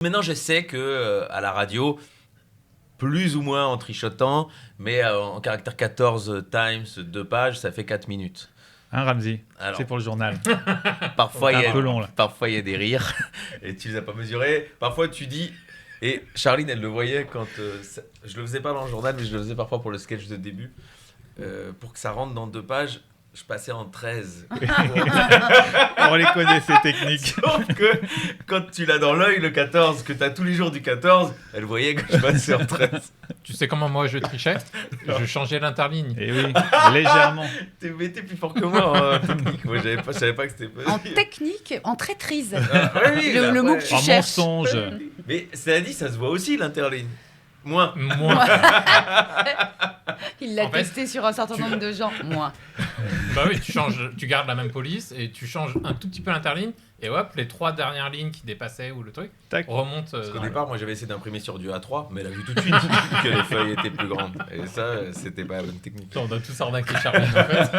Maintenant, je sais que à la radio, plus ou moins en trichotant, mais en caractère 14 times 2 pages, ça fait 4 minutes. Hein, Ramzi? Alors, C'est pour le journal. parfois, C'est un peu long, là. Parfois, il y a des rires et tu les as pas mesurés. Parfois, tu dis... Et Charline, elle le voyait quand... je le faisais pas dans le journal, mais je le faisais parfois pour le sketch de début. Pour que ça rentre dans 2 pages, je passais en 13. On les connaît, ces techniques. Sauf que quand tu l'as dans l'œil, le 14, que tu as tous les jours du 14, elle voyait que je passais en 13. Tu sais comment moi je trichais? Je changeais l'interligne. Et oui, légèrement. T'es plus fort que moi en technique. Moi, je savais pas que c'était En possible. technique, en traîtrise. Oui, Le mot que tu En cherches. mensonge. Mais cela dit, ça se voit aussi l'interligne. Moins. Moi. Il l'a En fait, testé sur un certain nombre de gens. Moi. Bah oui, tu gardes la même police et tu changes un tout petit peu l'interligne et hop, les 3 dernières lignes qui dépassaient ou le truc Tac. remontent. Parce qu'au départ, moi j'avais essayé d'imprimer sur du A3, mais elle a vu tout de suite que les feuilles étaient plus grandes. Et ça, c'était pas la bonne technique. On a tous arnaqué Charline en fait.